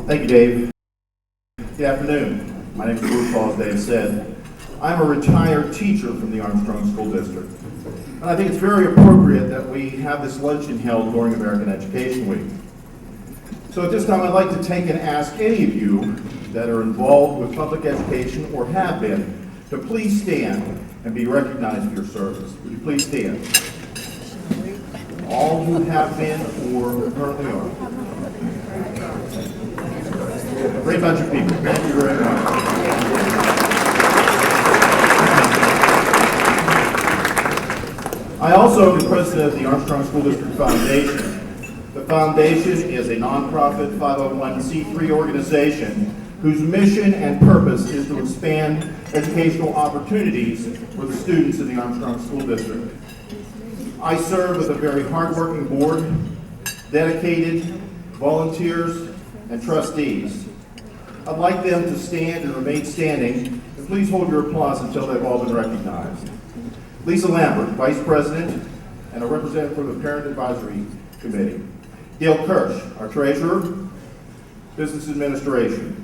Thank you, Dave. Good afternoon. My name is Bruce Hall, as Dave said. I'm a retired teacher from the Armstrong School District. And I think it's very appropriate that we have this luncheon held during American Education Week. So at this time, I'd like to take and ask any of you that are involved with public education or have been to please stand and be recognized for your service. Would you please stand? All who have been or currently are. Great bunch of people. Thank you very much. I also am the president of the Armstrong School District Foundation. The foundation is a nonprofit 501c3 organization whose mission and purpose is to expand educational opportunities for the students in the Armstrong School District. I serve with a very hardworking board, dedicated volunteers, and trustees. I'd like them to stand and remain standing, and please hold your applause until they've all been recognized. Lisa Lambert, Vice President, and a representative from the Parent Advisory Committee. Gail Kirsch, our Treasurer, Business Administration.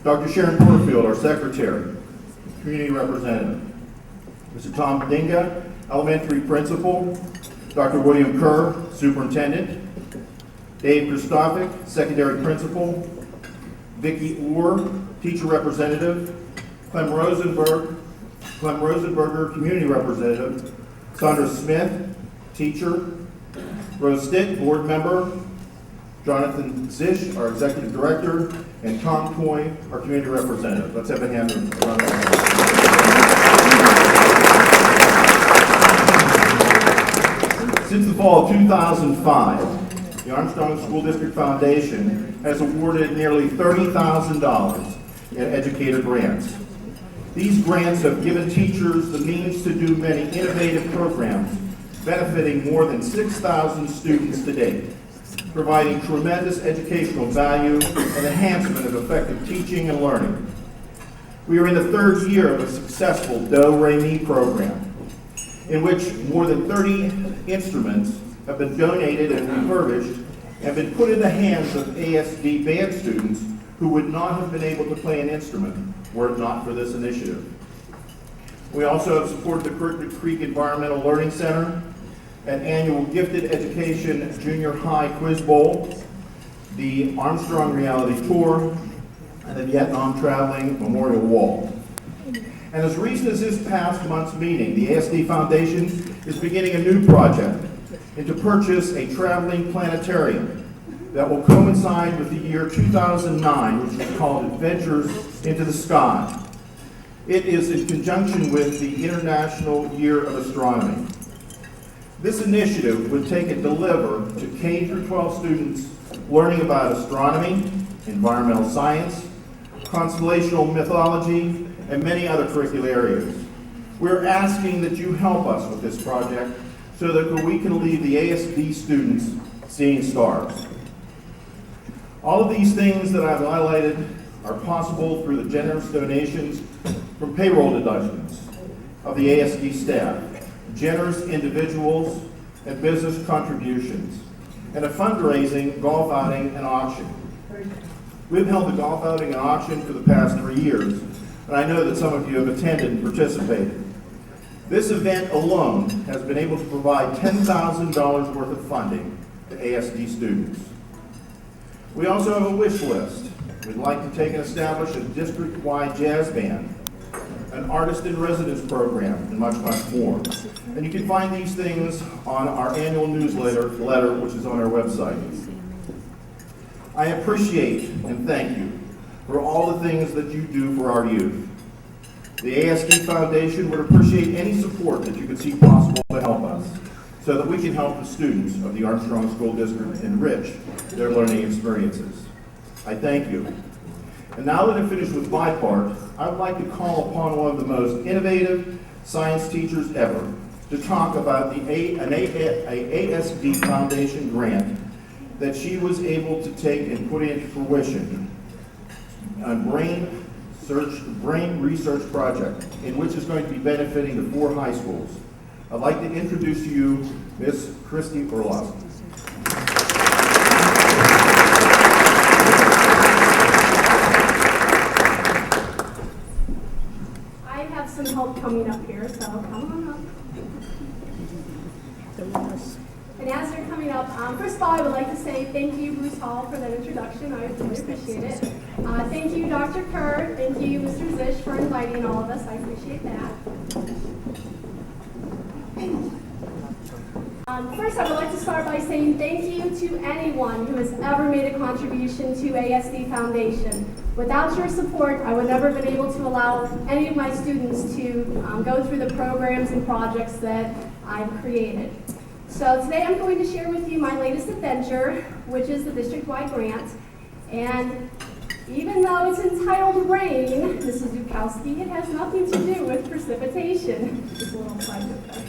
Dr. Sharon Porterfield, our Secretary, Community Representative. Mr. Tom Bedinga, Elementary Principal. Dr. William Kerr, Superintendent. Dave Christophic, Secondary Principal. Vicki Orr, Teacher Representative. Clem Rosenberger, Community Representative. Sandra Smith, Teacher. Rose Stitt, Board Member. Jonathan Zisch, our Executive Director. And Tom Coy, our Community Representative. Let's have a hand for Since the fall of 2005, the Armstrong School District Foundation has awarded nearly $30,000 in educator grants. These grants have given teachers the means to do many innovative programs benefiting more than 6,000 students to date, providing tremendous educational value and enhancement of effective teaching and learning. We are in the third year of a successful Do-Re-Mi program, in which more than 30 instruments have been donated and refurbished and been put in the hands of ASD band students who would not have been able to play an instrument were it not for this initiative. We also have supported the Crooked Creek Environmental Learning Center, an annual Gifted Education Junior High Quiz Bowl, the Armstrong Reality Tour, and the Vietnam Traveling Memorial Wall. And as recent as this past month's meeting, the ASD Foundation is beginning a new project and to purchase a traveling planetarium that will coincide with the year 2009, which is called Adventures into the Sky. It is in conjunction with the International Year of Astronomy. This initiative would take and deliver to K-12 students learning about astronomy, environmental science, constellational mythology, and many other curricular areas. We're asking that you help us with this project so that we can leave the ASD students seeing stars. All of these things that I've highlighted are possible through the generous donations from payroll deductions of the ASD staff, generous individuals and business contributions, and a fundraising golf outing and auction. We've held the golf outing and auction for the past 3 years, and I know that some of you have attended and participated. This event alone has been able to provide $10,000 worth of funding to ASD students. We also have a wish list. We'd like to take and establish a district-wide jazz band, an artist-in-residence program, and much, much more. And you can find these things on our annual newsletter, which is on our website. I appreciate and thank you for all the things that you do for our youth. The ASD Foundation would appreciate any support that you could see possible to help us so that we can help the students of the Armstrong School District enrich their learning experiences. I thank you. And now that I'm finished with my part, I would like to call upon one of the most innovative science teachers ever to talk about an ASD Foundation grant that she was able to take and put into fruition, a brain research project in which is going to be benefiting the 4 high schools. I'd like to introduce to you Miss Christy Orlowski. And as they're coming up, first of all, I would like to say thank you, Bruce Hall, for that introduction. I really appreciate it. Thank you, Dr. Kerr. Thank you, Mr. Zish, for inviting all of us. I appreciate that. First, I would like to start by saying thank you to anyone who has ever made a contribution to ASD Foundation. Without your support, I would never have been able to allow any of my students to go through the programs and projects that I've created. So today I'm going to share with you my latest adventure, which is the district-wide grant. And even though it's entitled RAIN, Mrs. Dukowski, it has nothing to do with precipitation. Just a little side note there.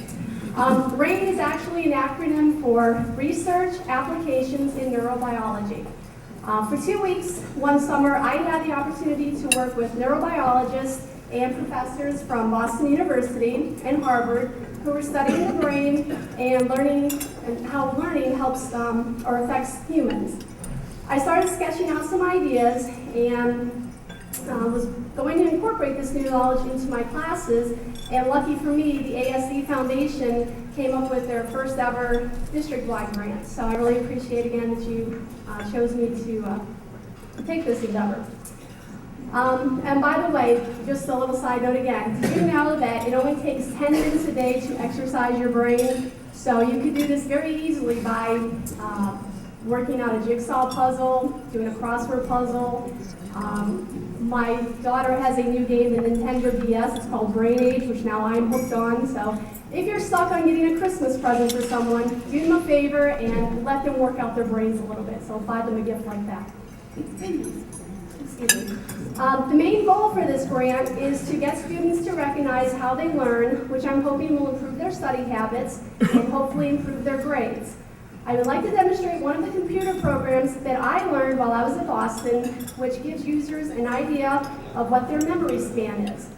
RAIN is actually an acronym for Research Applications in Neurobiology. For 2 weeks, one summer, I had the opportunity to work with neurobiologists and professors from Boston University and Harvard who were studying the brain and learning and how learning helps or affects humans. I started sketching out some ideas and was going to incorporate this new knowledge into my classes, and lucky for me, the ASD Foundation came up with their first ever district-wide grant. So I really appreciate again that you chose me to take this endeavor. And by the way, just a little side note again, did you know that it only takes 10 minutes a day to exercise your brain? So you could do this very easily by working on a jigsaw puzzle, doing a crossword puzzle. My daughter has a new game, the Nintendo DS. It's called Brain Age, which now I'm hooked on. So if you're stuck on getting a Christmas present for someone, do them a favor and let them work out their brains a little bit. So buy them a gift like that. Excuse me. The main goal for this grant is to get students to recognize how they learn, which I'm hoping will improve their study habits and hopefully improve their grades. I would like to demonstrate one of the computer programs that I learned while I was at Boston, which gives users an idea of what their memory span is.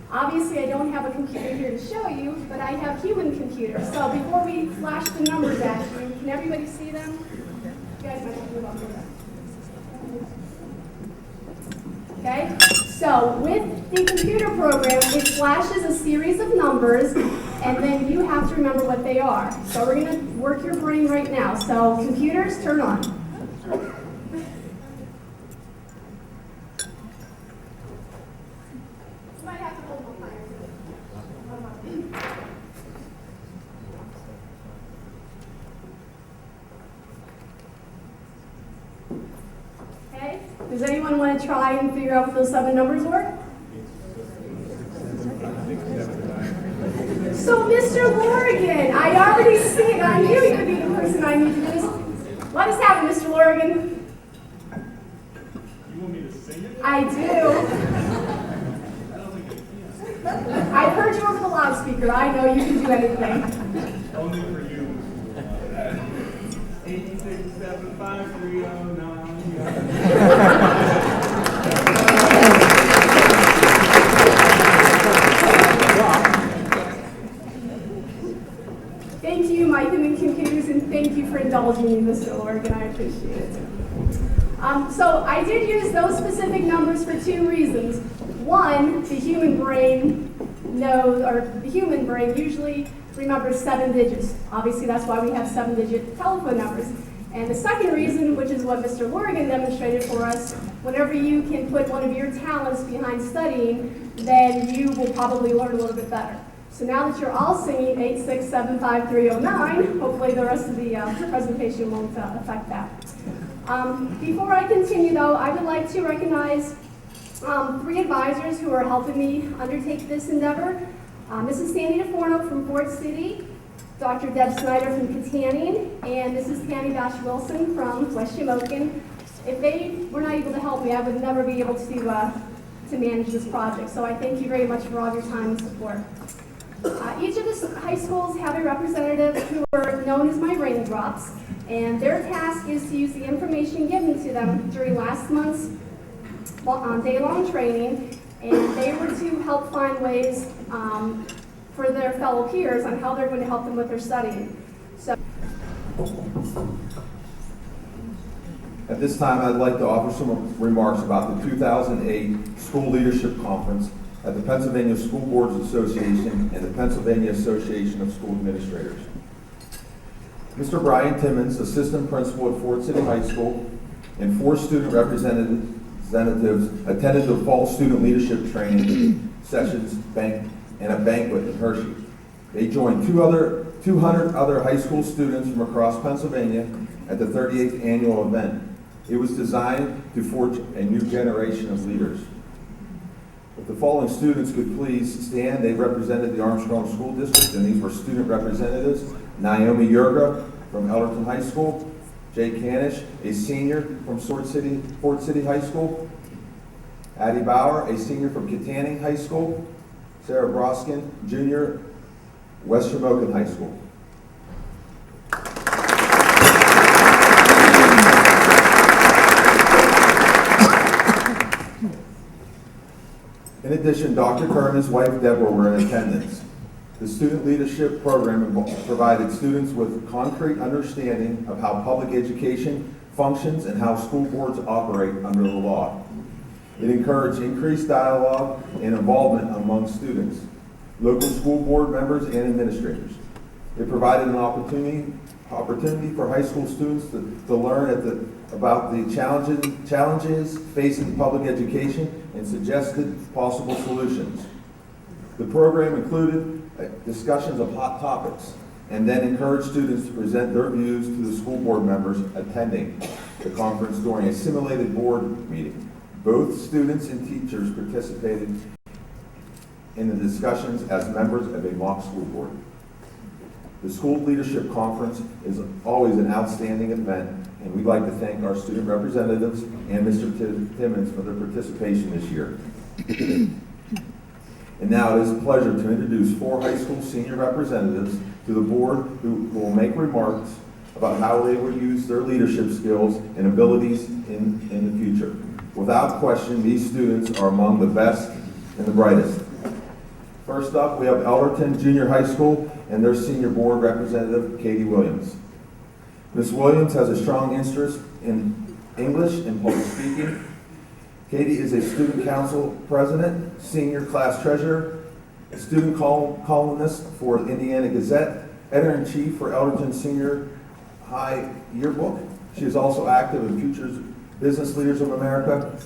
Obviously, I don't have a computer here to show you, but I have human computers. So before we flash the numbers at you, can everybody see them? You guys might have to move up there. Okay, so with the computer program, it flashes a series of numbers, and then you have to remember what they are. So we're going to work your brain right now. So computers, turn on. You might have to hold my fire. Okay, does anyone want to try and figure out what those 7 numbers were? So, Mr. Lorigan, I already see it. I knew you would be the person I need to do this. What has happened, Mr. Lorigan? You want me to sing it? I do. I heard you over the loudspeaker. I know you can do anything. Only for you. 8675309. Thank you, my human computers, and thank you for indulging me, Mr. Lorigan. I appreciate it. So I did use those specific numbers for 2 reasons. One, the human brain usually remembers 7 digits. Obviously, that's why we have 7-digit telephone numbers. And the second reason, which is what Mr. Lorigan demonstrated for us, whenever you can put one of your talents behind studying, then you will probably learn a little bit better. So now that you're all singing 8675309, hopefully the rest of the presentation won't affect that. Before I continue though, I would like to recognize 3 advisors who are helping me undertake this endeavor. Mrs. Sandy DeForno from Fort City, Dr. Deb Snyder from Katanning, and Mrs. Tammy Bash-Wilson from West Shamokin. If they were not able to help me, I would never be able to manage this project. So I thank you very much for all your time and support. Each of the high schools have a representative who are known as my raindrops, and their task is to use the information given to them during last month's day-long training, and they were to help find ways for their fellow peers on how they're going to help them with their studying. So, at this time, I'd like to offer some remarks about the 2008 School Leadership Conference at the Pennsylvania School Boards Association and the Pennsylvania Association of School Administrators. Mr. Brian Timmons, Assistant Principal at Fort City High School, and 4 student representatives attended the fall student leadership training sessions and a banquet in Hershey. They joined 200 other high school students from across Pennsylvania at the 38th annual event. It was designed to forge a new generation of leaders. If the following students could please stand, they represented the Armstrong School District, and these were student representatives: Naomi Yurga from Ellerton High School, Jay Canish, a senior from Fort City High School, Addie Bauer, a senior from Katanning High School, Sarah Broskin, junior, West Shamokin High School. In addition, Dr. Kerr and his wife Deborah were in attendance. The student leadership program provided students with concrete understanding of how public education functions and how school boards operate under the law. It encouraged increased dialogue and involvement among students, local school board members, and administrators. It provided an opportunity for high school students to learn about the challenges facing public education and suggested possible solutions. The program included discussions of hot topics and then encouraged students to present their views to the school board members attending the conference during a simulated board meeting. Both students and teachers participated in the discussions as members of a mock school board. The School Leadership Conference is always an outstanding event, and we'd like to thank our student representatives and Mr. Timmons for their participation this year. And now it is a pleasure to introduce 4 high school senior representatives to the board who will make remarks about how they will use their leadership skills and abilities in the future. Without question, these students are among the best and the brightest. First up, we have Ellerton Junior High School and their senior board representative, Katie Williams. Ms. Williams has a strong interest in English and public speaking. Katie is a student council president, senior class treasurer, a student columnist for the Indiana Gazette, editor-in-chief for Ellerton Senior High Yearbook. She is also active in Futures Business Leaders of America,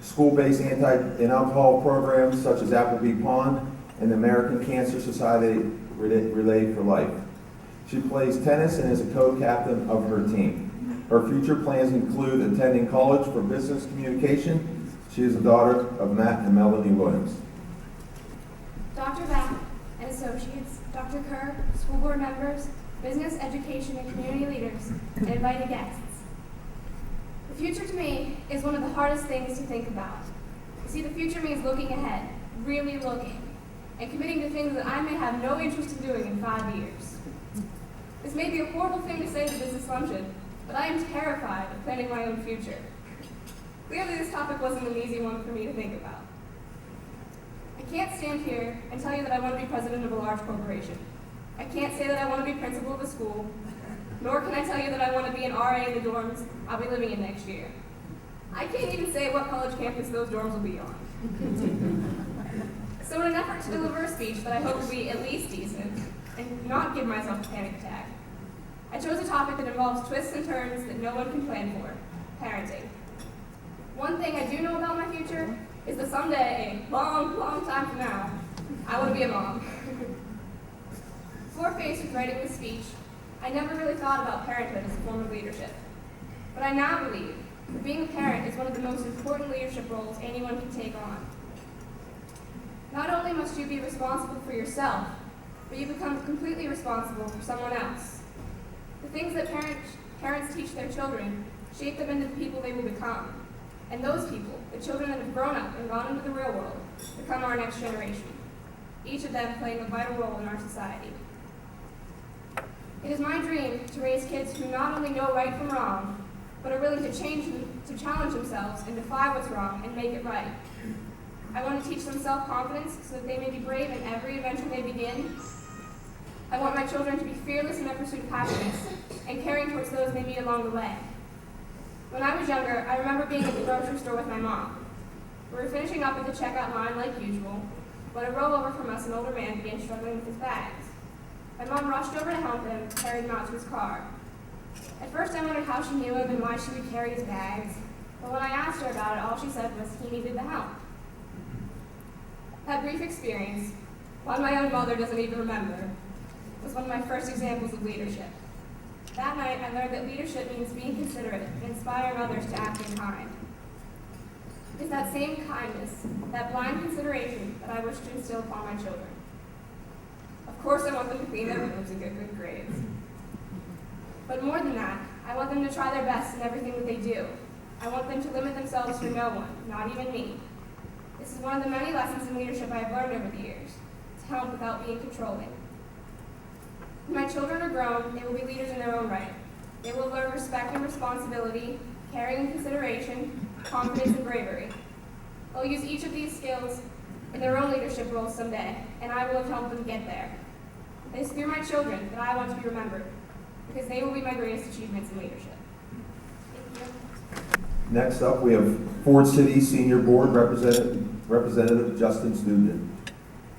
school-based anti-alcohol programs such as Applebee Pond and the American Cancer Society Relay for Life. She plays tennis and is a co-captain of her team. Her future plans include attending college for business communication. She is the daughter of Matt and Melanie Williams. Dr. Back and Associates, Dr. Kerr, school board members, business, education, and community leaders, and invited guests. The future to me is one of the hardest things to think about. You see, the future means looking ahead, really looking, and committing to things that I may have no interest in doing in 5 years. This may be a horrible thing to say to business luncheon, but I am terrified of planning my own future. Clearly, this topic wasn't an easy one for me to think about. I can't stand here and tell you that I want to be president of a large corporation. I can't say that I want to be principal of a school, nor can I tell you that I want to be an RA in the dorms I'll be living in next year. I can't even say what college campus those dorms will be on. So in an effort to deliver a speech that I hope will be at least decent, and not give myself a panic attack, I chose a topic that involves twists and turns that no one can plan for: parenting. One thing I do know about my future is that someday, a long, long time from now, I want to be a mom. Before faced with writing this speech, I never really thought about parenthood as a form of leadership. But I now believe that being a parent is one of the most important leadership roles anyone can take on. Not only must you be responsible for yourself, but you become completely responsible for someone else. The things that parents teach their children shape them into the people they will become. And those people, the children that have grown up and gone into the real world, become our next generation, each of them playing a vital role in our society. It is my dream to raise kids who not only know right from wrong, but are willing to challenge themselves and defy what's wrong and make it right. I want to teach them self-confidence so that they may be brave in every adventure they begin. I want my children to be fearless in their pursuit of happiness and caring towards those they meet along the way. When I was younger, I remember being at the grocery store with my mom. We were finishing up at the checkout line like usual, when a row over from us, an older man began struggling with his bags. My mom rushed over to help him, carried him out to his car. At first I wondered how she knew him and why she would carry his bags, but when I asked her about it, all she said was he needed the help. That brief experience, one my own mother doesn't even remember, was one of my first examples of leadership. That night, I learned that leadership means being considerate and inspiring others to act in kind. It's that same kindness, that blind consideration that I wish to instill upon my children. Of course, I want them to clean their rooms and get good grades. But more than that, I want them to try their best in everything that they do. I want them to limit themselves for no one, not even me. This is one of the many lessons in leadership I have learned over the years, to help without being controlling. When my children are grown, they will be leaders in their own right. They will learn respect and responsibility, caring and consideration, confidence and bravery. They'll use each of these skills in their own leadership roles someday, and I will have helped them get there. It is through my children that I want to be remembered, because they will be my greatest achievements in leadership. Thank you. Next up, we have Ford City Senior Board Representative Justin Stugent.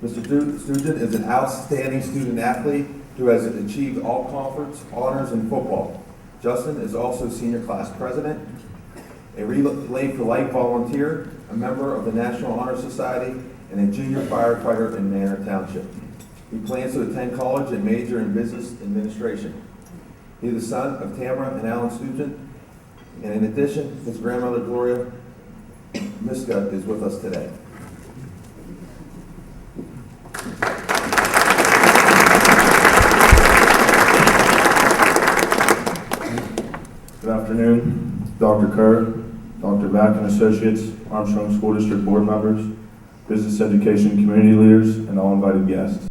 Mr. Stugent is an outstanding student athlete who has achieved all conference honors in football. Justin is also senior class president, a Relay for Life volunteer, a member of the National Honor Society, and a junior firefighter in Manor Township. He plans to attend college and major in business administration. He is the son of Tamara and Alan Stugent, and in addition, his grandmother Gloria Miska is with us today. Good afternoon, Dr. Kerr, Dr. Back and Associates, Armstrong School District board members, business education community leaders, and all invited guests.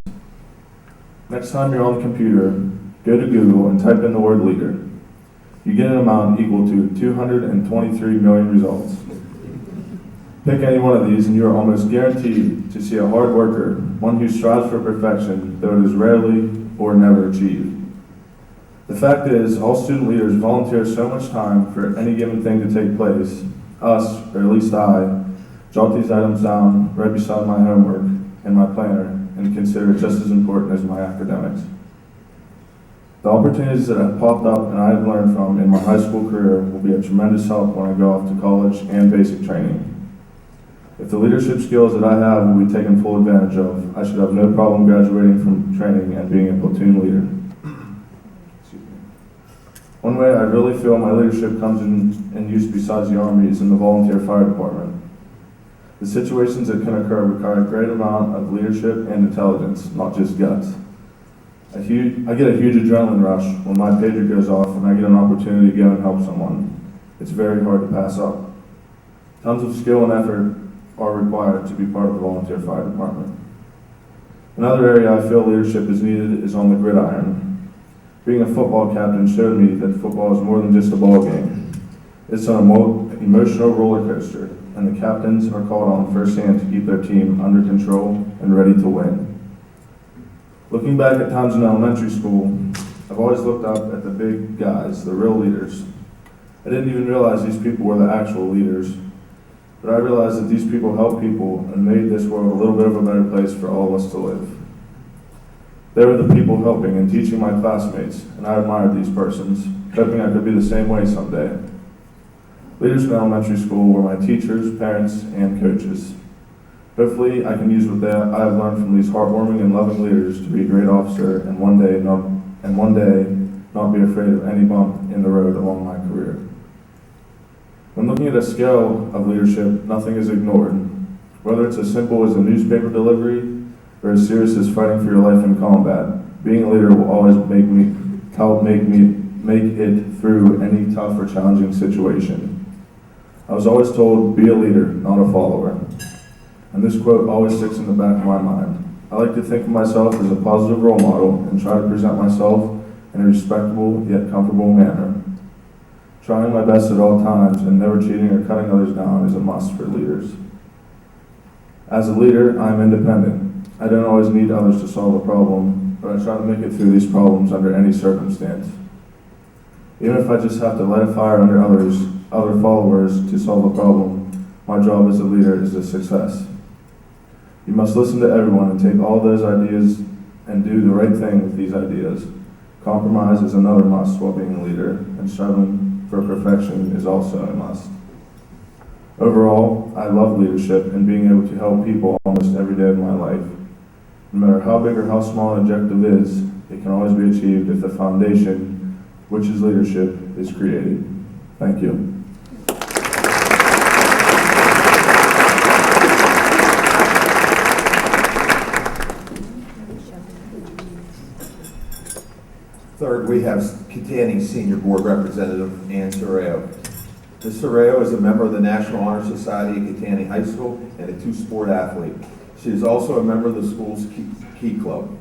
Next time you're on the computer, go to Google and type in the word leader. You get an amount equal to 223 million results. Pick any one of these and you are almost guaranteed to see a hard worker, one who strives for perfection, though it is rarely or never achieved. The fact is, all student leaders volunteer so much time for any given thing to take place. Us, or at least I, jot these items down right beside my homework and my planner and consider it just as important as my academics. The opportunities that have popped up and I have learned from in my high school career will be a tremendous help when I go off to college and basic training. If the leadership skills that I have will be taken full advantage of, I should have no problem graduating from training and being a platoon leader. One way I really feel my leadership comes in use besides the Army is in the volunteer fire department. The situations that can occur require a great amount of leadership and intelligence, not just guts. I get a huge adrenaline rush when my pager goes off and I get an opportunity to go and help someone. It's very hard to pass up. Tons of skill and effort are required to be part of the volunteer fire department. Another area I feel leadership is needed is on the gridiron. Being a football captain showed me that football is more than just a ball game. It's an emotional roller coaster, and the captains are called on firsthand to keep their team under control and ready to win. Looking back at times in elementary school, I've always looked up at the big guys, the real leaders. I didn't even realize these people were the actual leaders, but I realized that these people helped people and made this world a little bit of a better place for all of us to live. They were the people helping and teaching my classmates, and I admired these persons, hoping I could be the same way someday. Leaders in elementary school were my teachers, parents, and coaches. Hopefully, I can use what I have learned from these heartwarming and loving leaders to be a great officer and one day not be afraid of any bump in the road along my career. When looking at a scale of leadership, nothing is ignored. Whether it's as simple as a newspaper delivery or as serious as fighting for your life in combat, being a leader will always make it through any tough or challenging situation. I was always told, be a leader, not a follower. And this quote always sticks in the back of my mind. I like to think of myself as a positive role model and try to present myself in a respectable yet comfortable manner. Trying my best at all times and never cheating or cutting others down is a must for leaders. As a leader, I am independent. I don't always need others to solve a problem, but I try to make it through these problems under any circumstance. Even if I just have to light a fire under other followers to solve a problem, my job as a leader is a success. You must listen to everyone and take all those ideas and do the right thing with these ideas. Compromise is another must while being a leader, and striving for perfection is also a must. Overall, I love leadership and being able to help people almost every day of my life. No matter how big or how small an objective is, it can always be achieved if the foundation, which is leadership, is created. Thank you. Third, we have Kittanning Senior Board Representative Ann Sorreo. Ms. Sorreo is a member of the National Honor Society at Kittanning High School and a two-sport athlete. She is also a member of the school's Key Club,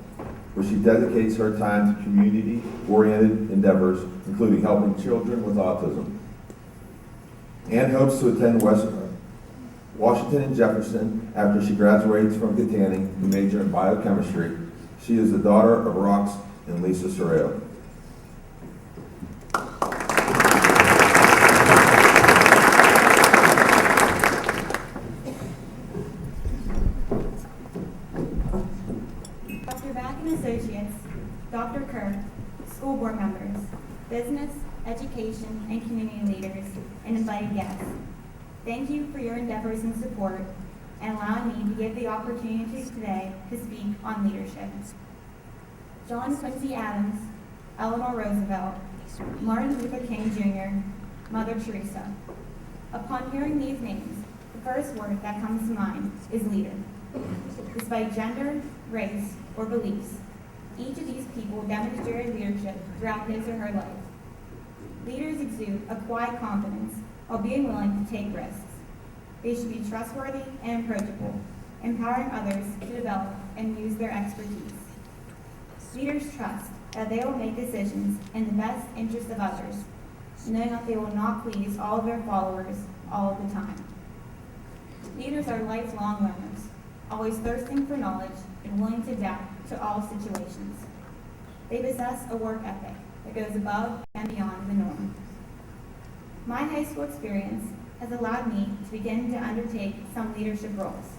where she dedicates her time to community-oriented endeavors, including helping children with autism. Ann hopes to attend Washington and Jefferson after she graduates from Kittanning to major in biochemistry. She is the daughter of Rox and Lisa Sorreo. Associates, Dr. Kerr, school board members, business, education, and community leaders, and invited guests. Thank you for your endeavors and support and allowing me to give the opportunity today to speak on leadership. John Quincy Adams, Eleanor Roosevelt, Martin Luther King Jr., Mother Teresa. Upon hearing these names, the first word that comes to mind is leader. Despite gender, race, or beliefs, each of these people demonstrated leadership throughout his or her life. Leaders exude a quiet confidence while being willing to take risks. They should be trustworthy and approachable, empowering others to develop and use their expertise. Leaders trust that they will make decisions in the best interest of others, knowing that they will not please all of their followers all of the time. Leaders are lifelong learners, always thirsting for knowledge and willing to adapt to all situations. They possess a work ethic that goes above and beyond the norm. My high school experience has allowed me to begin to undertake some leadership roles.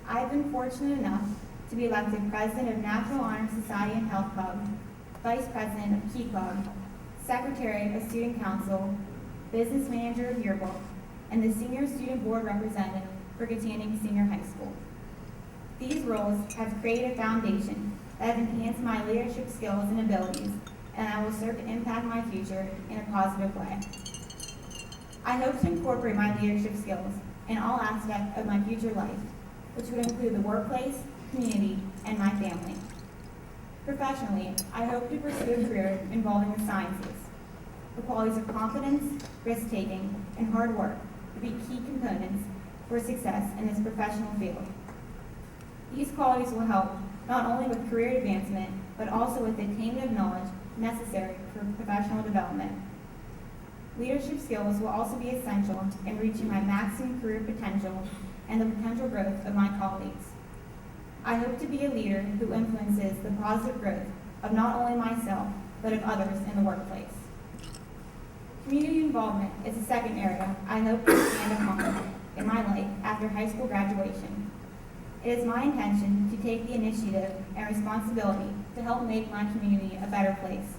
I've been fortunate enough to be elected President of National Honor Society and Health Club, Vice President of Key Club, Secretary of Student Council, Business Manager of Yearbook, and the Senior Student Board Representative for Kittanning Senior High School. These roles have created a foundation that has enhanced my leadership skills and abilities, and I will serve to impact my future in a positive way. I hope to incorporate my leadership skills in all aspects of my future life, which would include the workplace, community, and my family. Professionally, I hope to pursue a career involving the sciences. The qualities of confidence, risk-taking, and hard work will be key components for success in this professional field. These qualities will help not only with career advancement, but also with the attainment of knowledge necessary for professional development. Leadership skills will also be essential in reaching my maximum career potential and the potential growth of my colleagues. I hope to be a leader who influences the positive growth of not only myself, but of others in the workplace. Community involvement is the second area I hope to expand upon in my life after high school graduation. It is my intention to take the initiative and responsibility to help make my community a better place.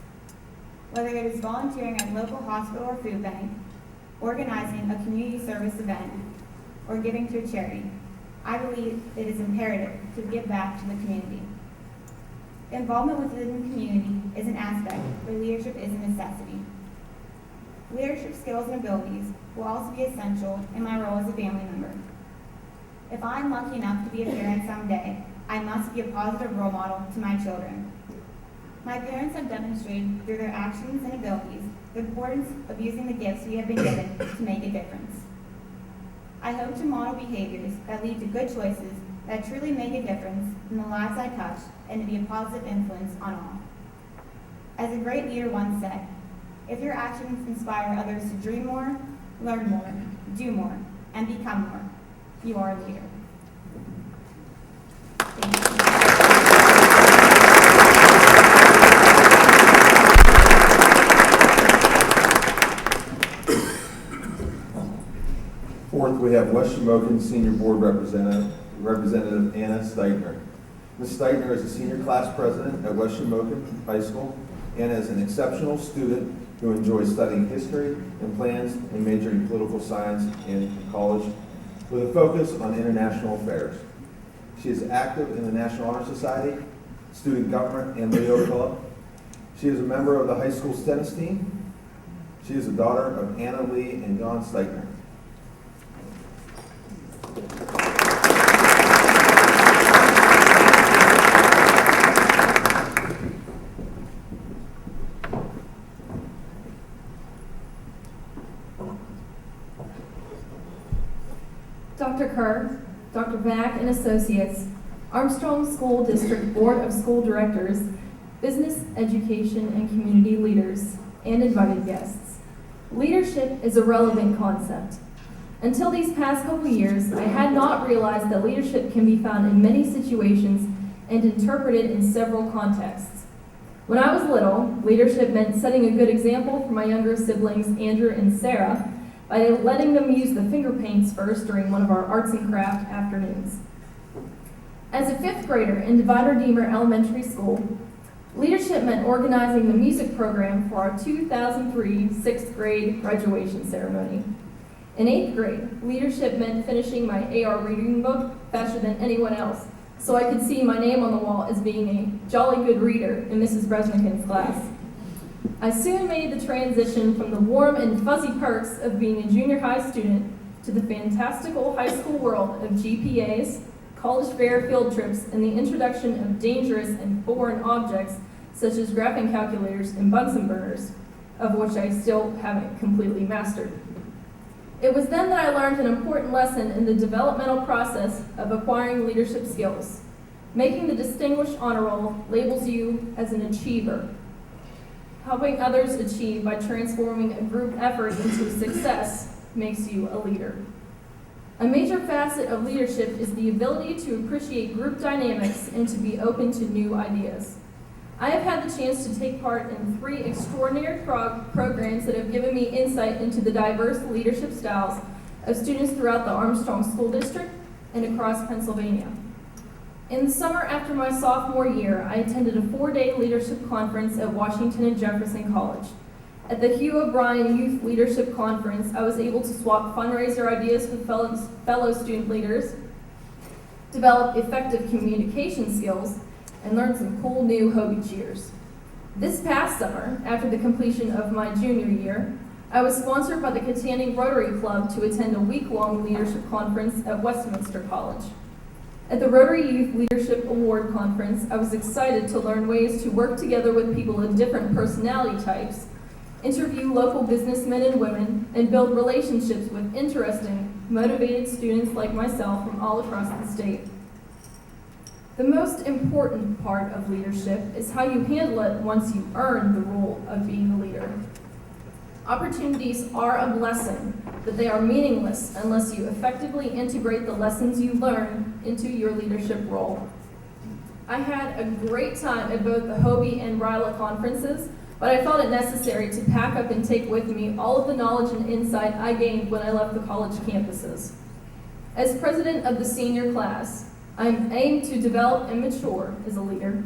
Whether it is volunteering at a local hospital or food bank, organizing a community service event, or giving to a charity, I believe it is imperative to give back to the community. Involvement within the community is an aspect where leadership is a necessity. Leadership skills and abilities will also be essential in my role as a family member. If I am lucky enough to be a parent someday, I must be a positive role model to my children. My parents have demonstrated through their actions and abilities the importance of using the gifts we have been given to make a difference. I hope to model behaviors that lead to good choices that truly make a difference in the lives I touch and to be a positive influence on all. As a great leader once said, if your actions inspire others to dream more, learn more, do more, and become more, you are a leader. Thank you. Fourth, we have West Shamokin Senior Board Representative Anna Steitner. Ms. Steitner is a senior class president at West Shamokin High School and is an exceptional student who enjoys studying history and plans and majoring in political science in college with a focus on international affairs. She is active in the National Honor Society, Student Government, and Leo Club. She is a member of the high school tennis team. She is a daughter of Anna Lee and John Steitner. Dr. Kerr, Dr. Vack and Associates, Armstrong School District Board of School Directors, business, education, and community leaders, and invited guests. Leadership is a relevant concept. Until these past couple years, I had not realized that leadership can be found in many situations and interpreted in several contexts. When I was little, leadership meant setting a good example for my younger siblings, Andrew and Sarah, by letting them use the finger paints first during one of our arts and craft afternoons. As a 5th grader in Divine Redeemer Elementary School, leadership meant organizing the music program for our 2003 6th grade graduation ceremony. In 8th grade, leadership meant finishing my AR reading book faster than anyone else, so I could see my name on the wall as being a jolly good reader in Mrs. Bresnikan's class. I soon made the transition from the warm and fuzzy perks of being a junior high student to the fantastical high school world of GPAs, college fair field trips, and the introduction of dangerous and foreign objects such as graphing calculators and Bunsen burners, of which I still haven't completely mastered. It was then that I learned an important lesson in the developmental process of acquiring leadership skills. Making the Distinguished Honor Roll labels you as an achiever. Helping others achieve by transforming a group effort into success makes you a leader. A major facet of leadership is the ability to appreciate group dynamics and to be open to new ideas. I have had the chance to take part in 3 extraordinary programs that have given me insight into the diverse leadership styles of students throughout the Armstrong School District and across Pennsylvania. In the summer after my sophomore year, I attended a 4-day leadership conference at Washington and Jefferson College. At the Hugh O'Brien Youth Leadership Conference, I was able to swap fundraiser ideas with fellow student leaders, develop effective communication skills, and learn some cool new Hobie cheers. This past summer, after the completion of my junior year, I was sponsored by the Katanning Rotary Club to attend a week-long leadership conference at Westminster College. At the Rotary Youth Leadership Award Conference, I was excited to learn ways to work together with people of different personality types, interview local businessmen and women, and build relationships with interesting, motivated students like myself from all across the state. The most important part of leadership is how you handle it once you earn the role of being a leader. Opportunities are a blessing, but they are meaningless unless you effectively integrate the lessons you learn into your leadership role. I had a great time at both the Hobie and RILA conferences, but I felt it necessary to pack up and take with me all of the knowledge and insight I gained when I left the college campuses. As president of the senior class, I aim to develop and mature as a leader.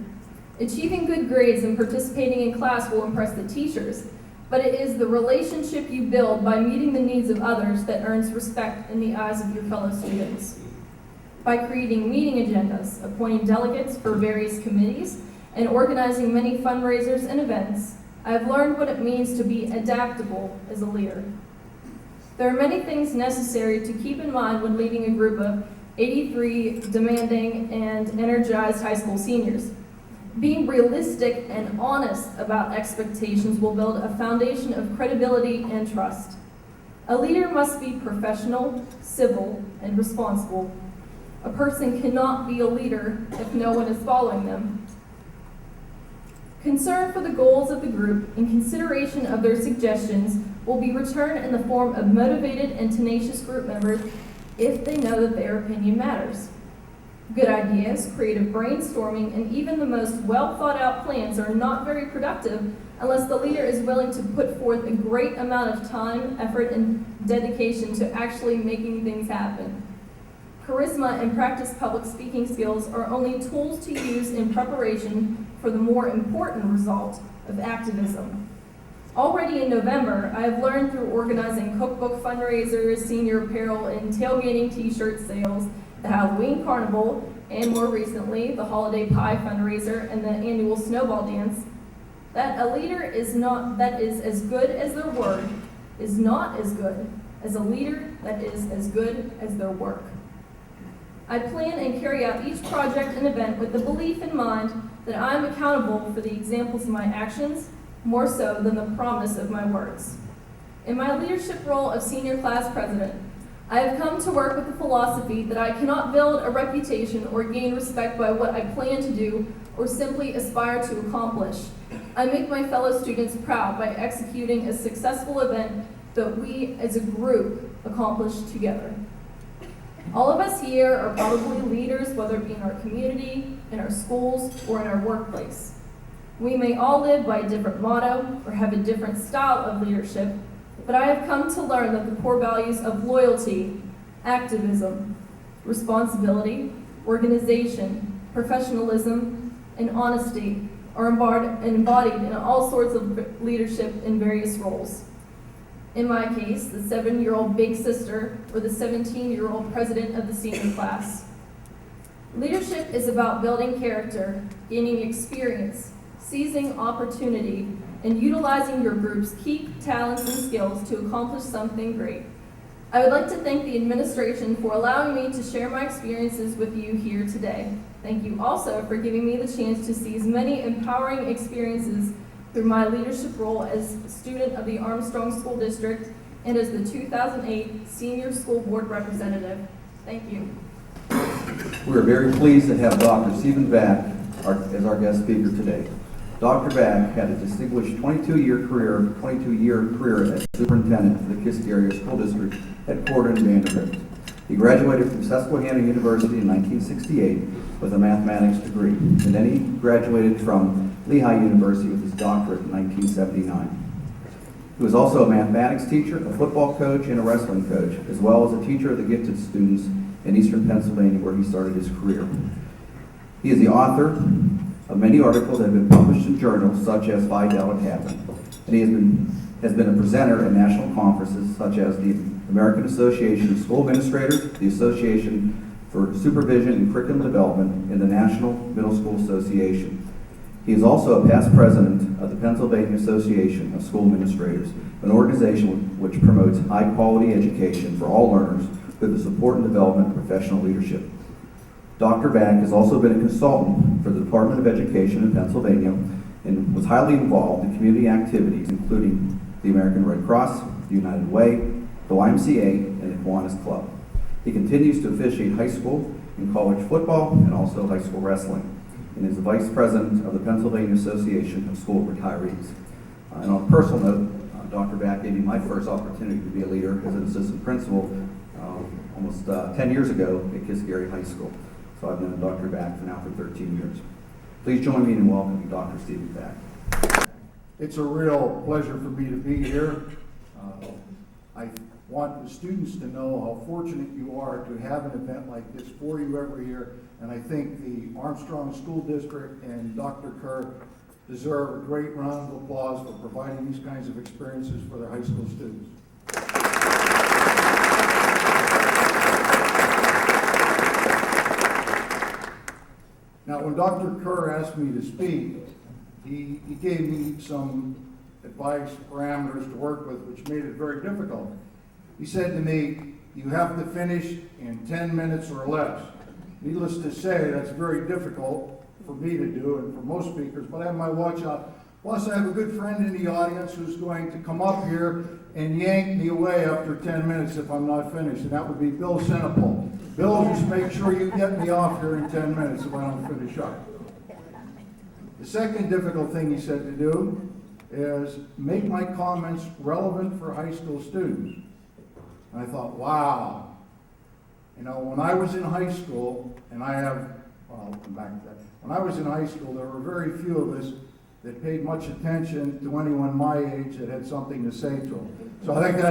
Achieving good grades and participating in class will impress the teachers, but it is the relationship you build by meeting the needs of others that earns respect in the eyes of your fellow students. By creating meeting agendas, appointing delegates for various committees, and organizing many fundraisers and events, I have learned what it means to be adaptable as a leader. There are many things necessary to keep in mind when leading a group of 83 demanding and energized high school seniors. Being realistic and honest about expectations will build a foundation of credibility and trust. A leader must be professional, civil, and responsible. A person cannot be a leader if no one is following them. Concern for the goals of the group and consideration of their suggestions will be returned in the form of motivated and tenacious group members if they know that their opinion matters. Good ideas, creative brainstorming, and even the most well-thought-out plans are not very productive unless the leader is willing to put forth a great amount of time, effort, and dedication to actually making things happen. Charisma and practiced public speaking skills are only tools to use in preparation for the more important result of activism. Already in November, I have learned through organizing cookbook fundraisers, senior apparel, and tailgating t-shirt sales, the Halloween Carnival, and more recently, the Holiday Pie fundraiser and the annual Snowball Dance, that a leader that is as good as their word is not as good as a leader that is as good as their work. I plan and carry out each project and event with the belief in mind that I am accountable for the examples of my actions, more so than the promise of my words. In my leadership role of senior class president, I have come to work with the philosophy that I cannot build a reputation or gain respect by what I plan to do or simply aspire to accomplish. I make my fellow students proud by executing a successful event that we as a group accomplish together. All of us here are probably leaders, whether it be in our community, in our schools, or in our workplace. We may all live by a different motto or have a different style of leadership, but I have come to learn that the core values of loyalty, activism, responsibility, organization, professionalism, and honesty are embodied in all sorts of leadership in various roles. In my case, the 7-year-old big sister or the 17-year-old president of the senior class. Leadership is about building character, gaining experience, seizing opportunity, and utilizing your group's key talents and skills to accomplish something great. I would like to thank the administration for allowing me to share my experiences with you here today. Thank you also for giving me the chance to seize many empowering experiences through my leadership role as a student of the Armstrong School District and as the 2008 Senior School Board Representative. Thank you. We are very pleased to have Dr. Stephen Vack as our guest speaker today. Dr. Vack had a distinguished 22-year career as superintendent for the Kisk Area School District headquartered in Vanderbilt. He graduated from Susquehanna University in 1968 with a mathematics degree, and then he graduated from Lehigh University with his doctorate in 1979. He was also a mathematics teacher, a football coach, and a wrestling coach, as well as a teacher of the gifted students in Eastern Pennsylvania, where he started his career. He is the author of many articles that have been published in journals such as Phi Delta Kappa, and he has been a presenter at national conferences such as the American Association of School Administrators, the Association for Supervision and Curriculum Development, and the National Middle School Association. He is also a past president of the Pennsylvania Association of School Administrators, an organization which promotes high-quality education for all learners through the support and development of professional leadership. Dr. Vack has also been a consultant for the Department of Education in Pennsylvania and was highly involved in community activities, including the American Red Cross, the United Way, the YMCA, and the Kiwanis Club. He continues to officiate high school and college football and also high school wrestling, and is the vice president of the Pennsylvania Association of School Retirees. And on a personal note, Dr. Vack gave me my first opportunity to be a leader as an assistant principal almost 10 years ago at Kisk Area High School. So I've known Dr. Vack for 13 years. Please join me in welcoming Dr. Stephen Vack. It's a real pleasure for me to be here. I want the students to know how fortunate you are to have an event like this for you every year, and I think the Armstrong School District and Dr. Kerr deserve a great round of applause for providing these kinds of experiences for their high school students. Now, when Dr. Kerr asked me to speak, he gave me some advice, parameters to work with, which made it very difficult. He said to me, you have to finish in 10 minutes or less. Needless to say, that's very difficult for me to do and for most speakers, but I have my watch out. Plus, I have a good friend in the audience who's going to come up here and yank me away after 10 minutes if I'm not finished, and that would be Bill Senapol. Bill, just make sure you get me off here in 10 minutes if I don't finish up. The second difficult thing he said to do is make my comments relevant for high school students. And I thought, wow. You know, when I was in high school, and I'll come back to that. When I was in high school, there were very few of us that paid much attention to anyone my age that had something to say to them. So I think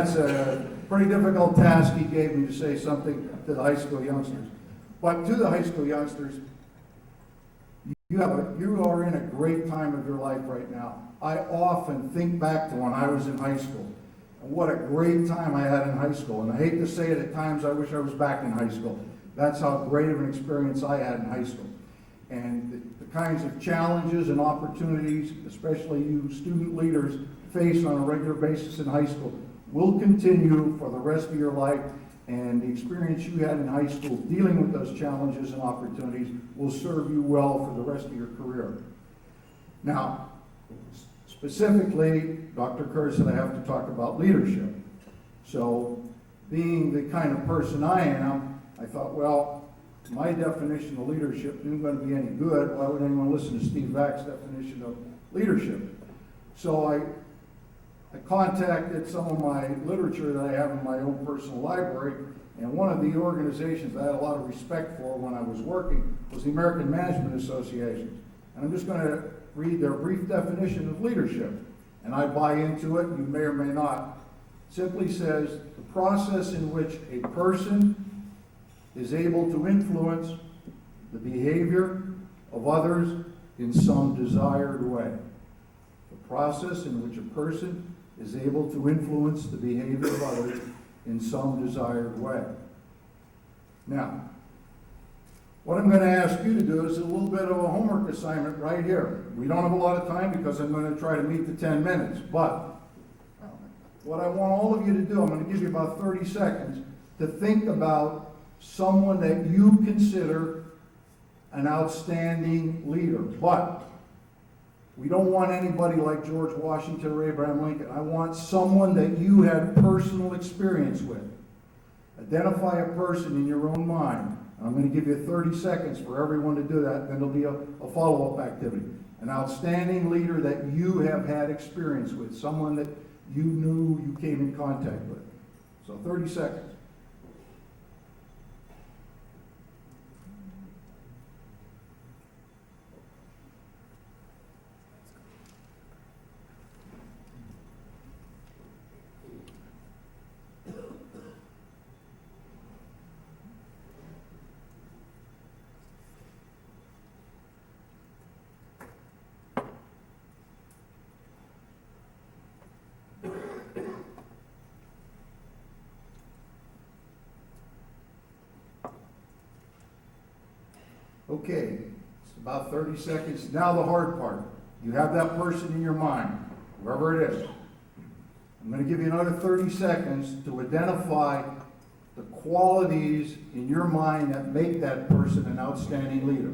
pretty difficult task he gave me to say something to the high school youngsters. But to the high school youngsters, you are in a great time of your life right now. I often think back to when I was in high school, and what a great time I had in high school. And I hate to say it, at times I wish I was back in high school. That's how great of an experience I had in high school. And the kinds of challenges and opportunities, especially you student leaders, face on a regular basis in high school will continue for the rest of your life, and the experience you had in high school dealing with those challenges and opportunities will serve you well for the rest of your career. Now, specifically, Dr. Kerr said I have to talk about leadership. So, being the kind of person I am, I thought, well, my definition of leadership isn't going to be any good. Why would anyone listen to Steve Vack's definition of leadership? So I contacted some of my literature that I have in my own personal library, and one of the organizations I had a lot of respect for when I was working was the American Management Association. And I'm just going to read their brief definition of leadership. And I buy into it, you may or may not. It simply says, the process in which a person is able to influence the behavior of others in some desired way. The process in which a person is able to influence the behavior of others in some desired way. Now, what I'm going to ask you to do is a little bit of a homework assignment right here. We don't have a lot of time because I'm going to try to meet the 10 minutes, but what I want all of you to do, I'm going to give you about 30 seconds to think about someone that you consider an outstanding leader. But we don't want anybody like George Washington or Abraham Lincoln. I want someone that you had personal experience with. Identify a person in your own mind. And I'm going to give you 30 seconds for everyone to do that. Then there'll be a follow-up activity. An outstanding leader that you have had experience with. Someone that you knew you came in contact with. So 30 seconds. Okay, it's about 30 seconds. Now the hard part. You have that person in your mind, whoever it is. I'm going to give you another 30 seconds to identify the qualities in your mind that make that person an outstanding leader.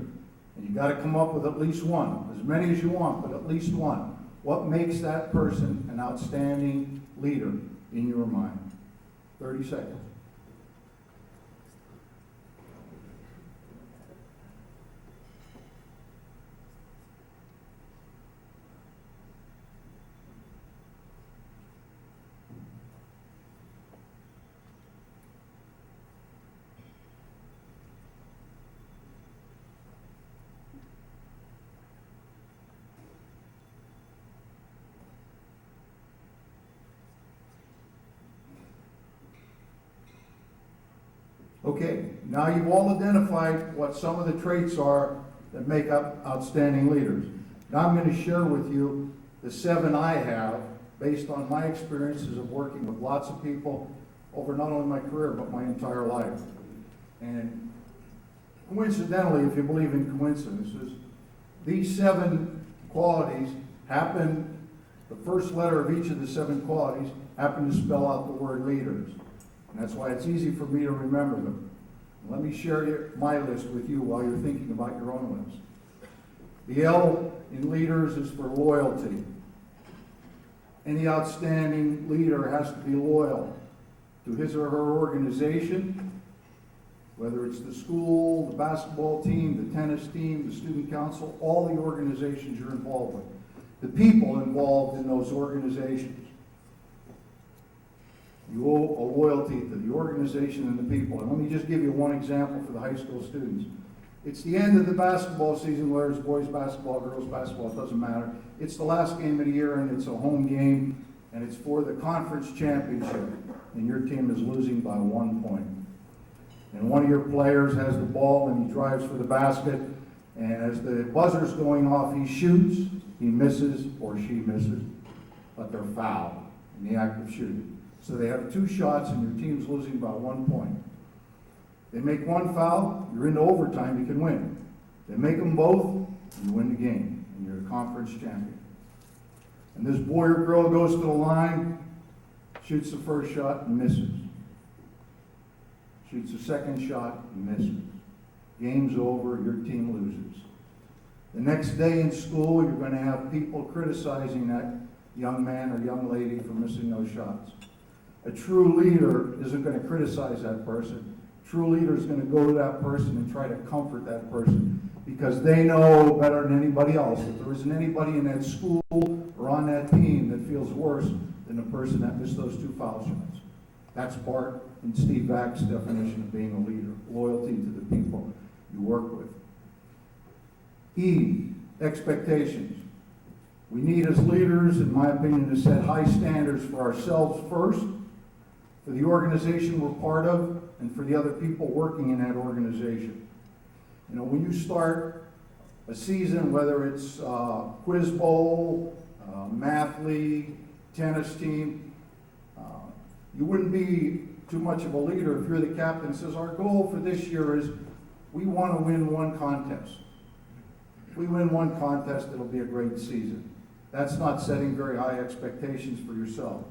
And you've got to come up with at least one, as many as you want, but at least one. What makes that person an outstanding leader in your mind? 30 seconds. Okay, now you've all identified what some of the traits are that make up outstanding leaders. Now I'm going to share with you the 7 I have based on my experiences of working with lots of people over not only my career but my entire life. And coincidentally, if you believe in coincidences, these 7 qualities happen, the first letter of each of the 7 qualities happen to spell out the word leaders. And that's why it's easy for me to remember them. Let me share my list with you while you're thinking about your own list. The L in leaders is for loyalty. Any outstanding leader has to be loyal to his or her organization, whether it's the school, the basketball team, the tennis team, the student council, all the organizations you're involved with. The people involved in those organizations. You owe a loyalty to the organization and the people. And let me just give you one example for the high school students. It's the end of the basketball season, whether it's boys basketball, girls basketball, it doesn't matter. It's the last game of the year and it's a home game. and it's for the conference championship, and your team is losing by 1 point. And one of your players has the ball and he drives for the basket, and as the buzzer's going off, he shoots, he misses or she misses, but they're fouled in the act of shooting. So they have 2 shots and your team's losing by 1 point. They make 1 foul, you're into overtime, you can win. They make them both, you win the game, and you're the conference champion. And this boy or girl goes to the line, shoots the first shot and misses. Shoots the second shot and misses. Game's over, your team loses. The next day in school, you're going to have people criticizing that young man or young lady for missing those shots. A true leader isn't going to criticize that person. True leader is going to go to that person and try to comfort that person, because they know better than anybody else that there isn't anybody in that school or on that team that feels worse than the person that missed those 2 foul shots. That's Bart and Steve Vack's definition of being a leader: loyalty to the people you work with. E, expectations. We need as leaders, in my opinion, to set high standards for ourselves first, for the organization we're part of, and for the other people working in that organization. You know, when you start a season, whether it's quiz bowl, math league, tennis team, you wouldn't be too much of a leader if you're the captain and says, our goal for this year is we want to win 1 contest. If we win 1 contest, it'll be a great season. That's not setting very high expectations for yourself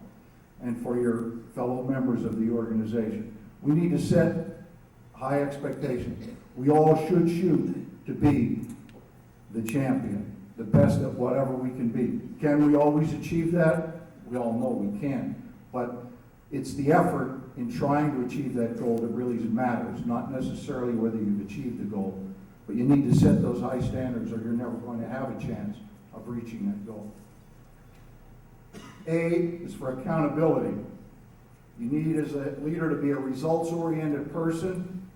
and for your fellow members of the organization. We need to set high expectations. We all should shoot to be the champion, the best at whatever we can be. Can we always achieve that? We all know we can. But it's the effort in trying to achieve that goal that really matters, not necessarily whether you've achieved the goal. But you need to set those high standards or you're never going to have a chance of reaching that goal. A is for accountability. You need, as a leader, to be a results-oriented person.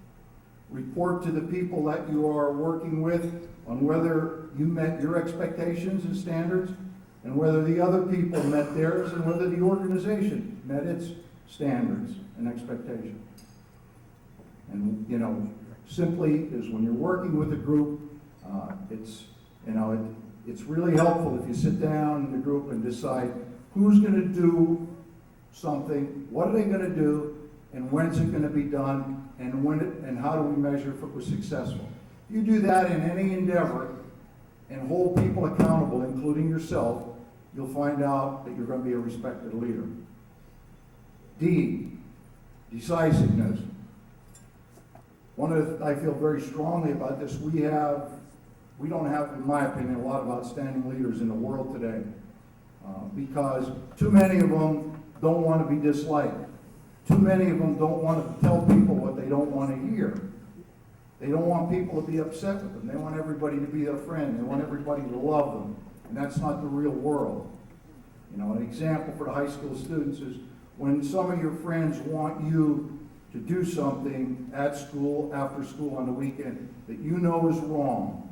Report to the people that you are working with on whether you met your expectations and standards, and whether the other people met theirs, and whether the organization met its standards and expectations. And, you know, simply is when you're working with a group, it's really helpful if you sit down in the group and decide who's going to do something, what are they going to do, and when's it going to be done, and how do we measure if it was successful. If you do that in any endeavor and hold people accountable, including yourself, you'll find out that you're going to be a respected leader. D, decisiveness. I feel very strongly about this. We don't have, in my opinion, a lot of outstanding leaders in the world today because too many of them don't want to be disliked. Too many of them don't want to tell people what they don't want to hear. They don't want people to be upset with them. They want everybody to be their friend. They want everybody to love them. And that's not the real world. You know, an example for the high school students is when some of your friends want you to do something at school, after school, on the weekend, that you know is wrong,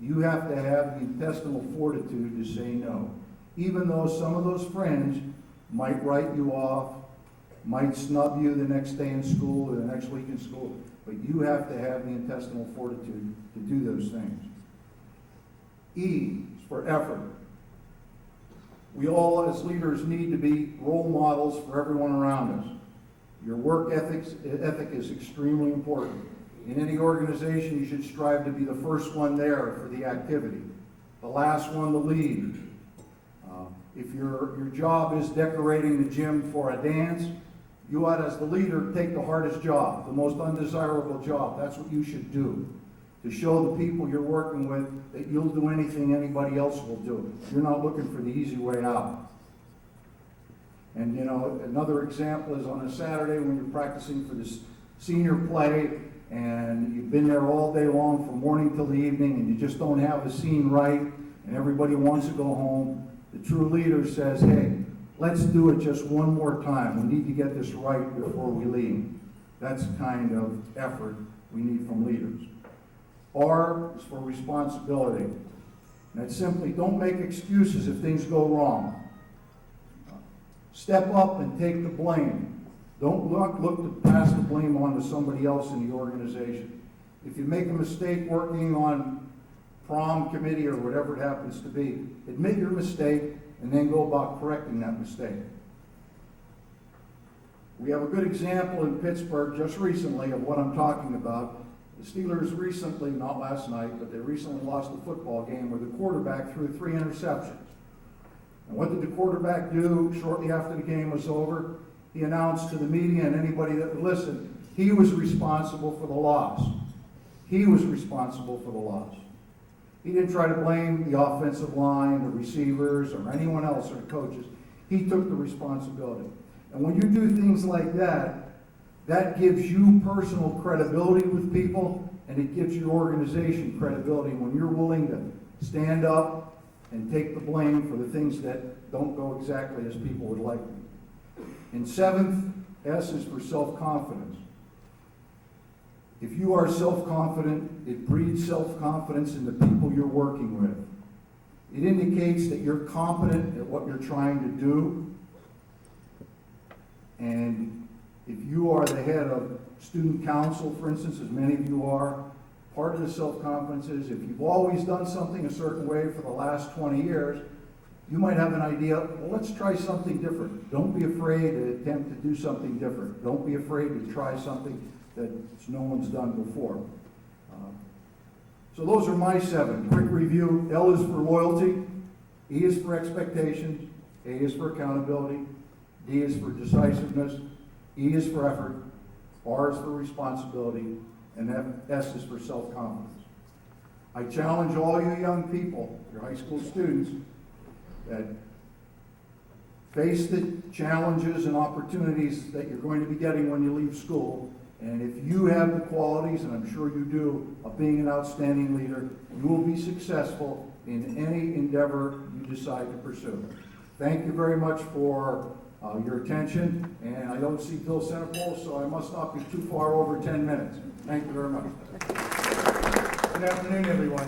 you have to have the intestinal fortitude to say no. Even though some of those friends might write you off, might snub you the next day in school or the next week in school, but you have to have the intestinal fortitude to do those things. E is for effort. We all, as leaders, need to be role models for everyone around us. Your work ethic is extremely important. In any organization, you should strive to be the first one there for the activity, the last one to leave. If your job is decorating the gym for a dance, you ought, as the leader, take the hardest job, the most undesirable job. That's what you should do, to show the people you're working with that you'll do anything anybody else will do. You're not looking for the easy way out. And, you know, another example is on a Saturday when you're practicing for this senior play and you've been there all day long from morning till the evening and you just don't have the scene right and everybody wants to go home. The true leader says, hey, let's do it just one more time. We need to get this right before we leave. That's the kind of effort we need from leaders. R is for responsibility. And that's simply don't make excuses if things go wrong. Step up and take the blame. Don't look to pass the blame on to somebody else in the organization. If you make a mistake working on prom committee or whatever it happens to be, admit your mistake and then go about correcting that mistake. We have a good example in Pittsburgh just recently of what I'm talking about. The Steelers recently, not last night, but they recently lost a football game where the quarterback threw 3 interceptions. And what did the quarterback do shortly after the game was over? He announced to the media and anybody that would listen, he was responsible for the loss. He was responsible for the loss. He didn't try to blame the offensive line, the receivers, or anyone else, or the coaches. He took the responsibility. And when you do things like that, that gives you personal credibility with people, and it gives your organization credibility when you're willing to stand up and take the blame for the things that don't go exactly as people would like. And seventh, S is for self-confidence. If you are self-confident, it breeds self-confidence in the people you're working with. It indicates that you're competent at what you're trying to do. And if you are the head of student council, for instance, as many of you are, part of the self-confidence is if you've always done something a certain way for the last 20 years, you might have an idea, well, let's try something different. Don't be afraid to attempt to do something different. Don't be afraid to try something that no one's done before. So those are my 7. Quick review. L is for loyalty. E is for expectations. A is for accountability. D is for decisiveness. E is for effort. R is for responsibility. And S is for self-confidence. I challenge all you young people, your high school students, that face the challenges and opportunities that you're going to be getting when you leave school. And if you have the qualities, and I'm sure you do, of being an outstanding leader, you will be successful in any endeavor you decide to pursue. Thank you very much for your attention. And I don't see Bill Centerpole, so I must not be too far over 10 minutes. Thank you very much. Good afternoon, everyone.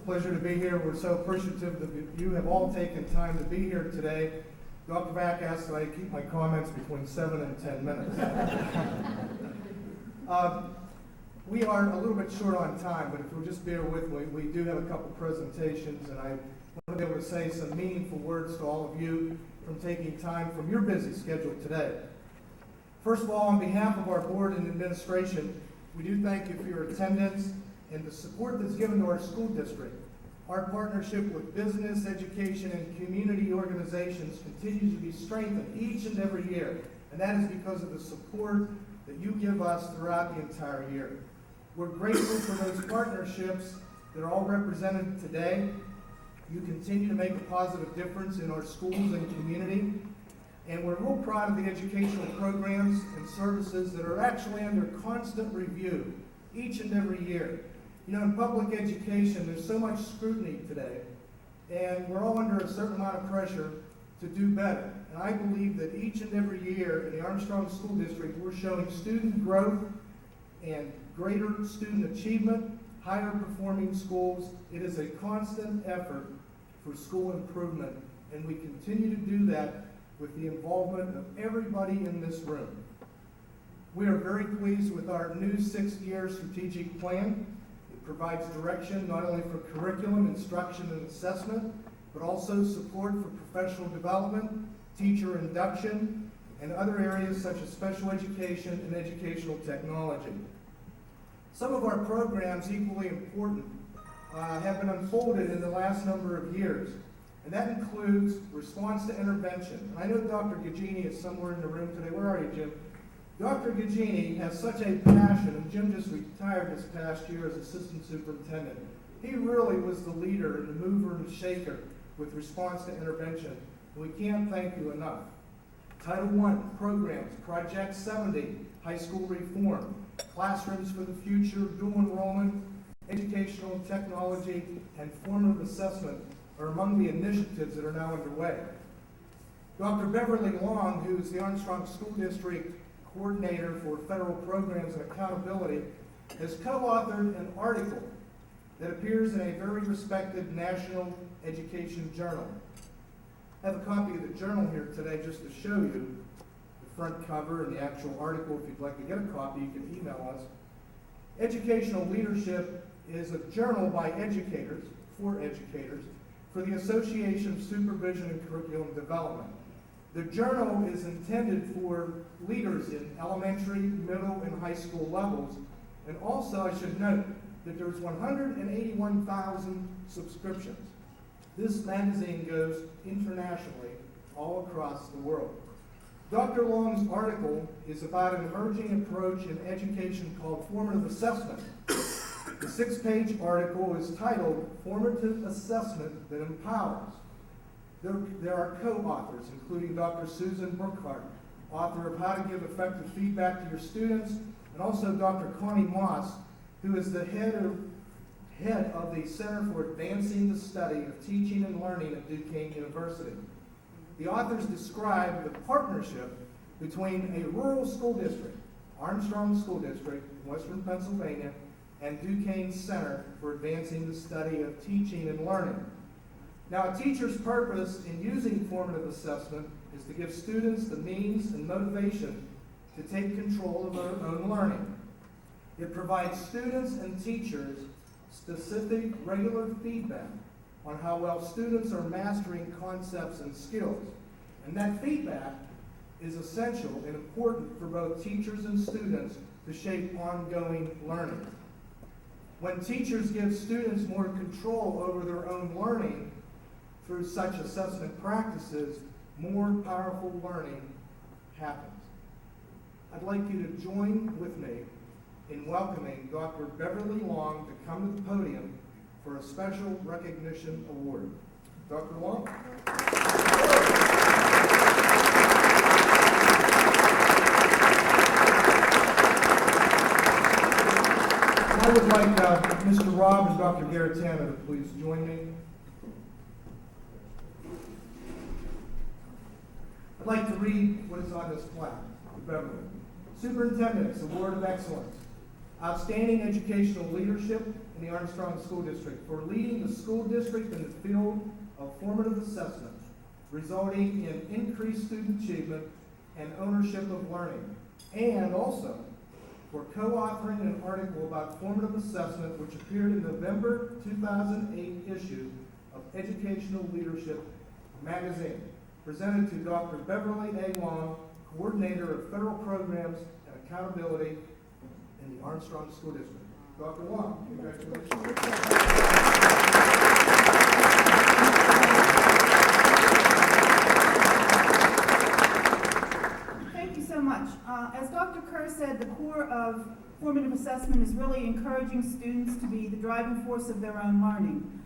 Pleasure to be here. We're so appreciative that you have all taken time to be here today. Dr. Vack asked that I keep my comments between 7 and 10 minutes. We are a little bit short on time, but if you'll just bear with me, we do have a couple presentations, and I want to be able to say some meaningful words to all of you from taking time from your busy schedule today. First of all, on behalf of our board and administration, we do thank you for your attendance and the support that's given to our school district. Our partnership with business, education, and community organizations continues to be strengthened each and every year, and that is because of the support that you give us throughout the entire year. We're grateful for those partnerships that are all represented today. You continue to make a positive difference in our schools and community, and we're real proud of the educational programs and services that are actually under constant review each and every year. You know, in public education, there's so much scrutiny today, and we're all under a certain amount of pressure to do better. And I believe that each and every year in the Armstrong School District, we're showing student growth and greater student achievement, higher performing schools. It is a constant effort for school improvement, and we continue to do that with the involvement of everybody in this room. We are very pleased with our new 6-year strategic plan. It provides direction not only for curriculum, instruction, and assessment, but also support for professional development, teacher induction, and other areas such as special education and educational technology. Some of our programs, equally important, have been unfolded in the last number of years, and that includes response to intervention. And I know Dr. Gagini is somewhere in the room today. Where are you, Jim? Dr. Gagini has such a passion, and Jim just retired this past year as assistant superintendent. He really was the leader and the mover and shaker with response to intervention. And we can't thank you enough. Title I programs, Project 70, high school reform, classrooms for the future, dual enrollment, educational technology, and formative assessment are among the initiatives that are now underway. Dr. Beverly Long, who is the Armstrong School District Coordinator for Federal Programs and Accountability, has co-authored an article that appears in a very respected national education journal. I have a copy of the journal here today just to show you the front cover and the actual article. If you'd like to get a copy, you can email us. Educational Leadership is a journal by educators, for the Association of Supervision and Curriculum Development. The journal is intended for leaders in elementary, middle, and high school levels. And also, I should note that there's 181,000 subscriptions. This magazine goes internationally, all across the world. Dr. Long's article is about an emerging approach in education called formative assessment. The 6-page article is titled Formative Assessment That Empowers. There are co-authors, including Dr. Susan Burkhardt, author of How to Give Effective Feedback to Your Students, and also Dr. Connie Moss, who is the head of the Center for Advancing the Study of Teaching and Learning at Duquesne University. The authors describe the partnership between a rural school district, Armstrong School District in western Pennsylvania, and Duquesne Center for Advancing the Study of Teaching and Learning. Now, a teacher's purpose in using formative assessment is to give students the means and motivation to take control of their own learning. It provides students and teachers specific, regular feedback on how well students are mastering concepts and skills. And that feedback is essential and important for both teachers and students to shape ongoing learning. When teachers give students more control over their own learning through such assessment practices, more powerful learning happens. I'd like you to join with me in welcoming Dr. Beverly Long to come to the podium for a special recognition award. Dr. Long? I would like Mr. Robb and Dr. Garatano to please join me. I'd like to read what is on this plaque for Beverly. Superintendent's Award of Excellence. Outstanding educational leadership in the Armstrong School District for leading the school district in the field of formative assessment, resulting in increased student achievement and ownership of learning, and also for co-authoring an article about formative assessment which appeared in November 2008 issue of Educational Leadership magazine, presented to Dr. Beverly A. Long, Coordinator of Federal Programs and Accountability in the Armstrong School District. Dr. Long, congratulations. Thank you so much. As Dr. Kerr said, the core of formative assessment is really encouraging students to be the driving force of their own learning.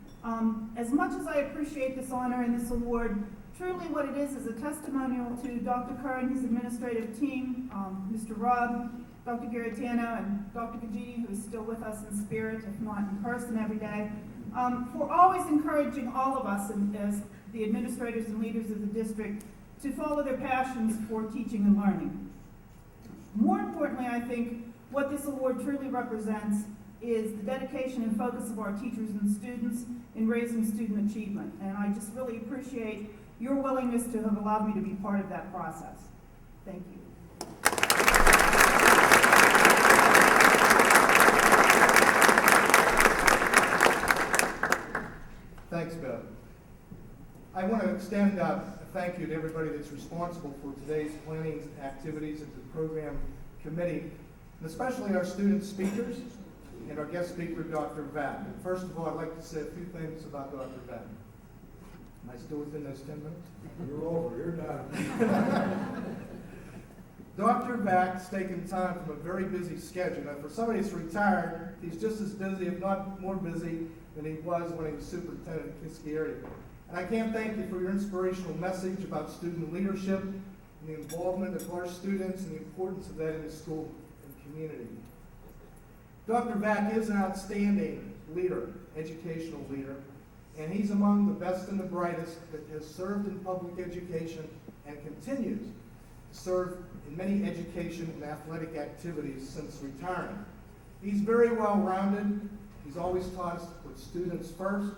As much as I appreciate this honor and this award, truly what it is a testimonial to Dr. Kerr and his administrative team, Mr. Robb, Dr. Garatano, and Dr. Kajiti, who is still with us in spirit, if not in person every day, for always encouraging all of us as the administrators and leaders of the district to follow their passions for teaching and learning. More importantly, I think what this award truly represents is the dedication and focus of our teachers and students in raising student achievement. And I just really appreciate your willingness to have allowed me to be part of that process. Thank you. Thanks, Bev. I want to extend a thank you to everybody that's responsible for today's planning activities and to the program committee, and especially our student speakers and our guest speaker, Dr. Vatt. And first of all, I'd like to say a few things about Dr. Vatt. Am I still within those 10 minutes? You're over, you're done. Dr. Vatt's taken time from a very busy schedule. Now, for somebody that's retired, he's just as busy, if not more busy, than he was when he was superintendent of Kiski area. And I can't thank you for your inspirational message about student leadership and the involvement of our students and the importance of that in the school and community. Dr. Vatt is an outstanding leader, educational leader, and he's among the best and the brightest that has served in public education and continues to serve in many education and athletic activities since retiring. He's very well-rounded. He's always taught us to put students first.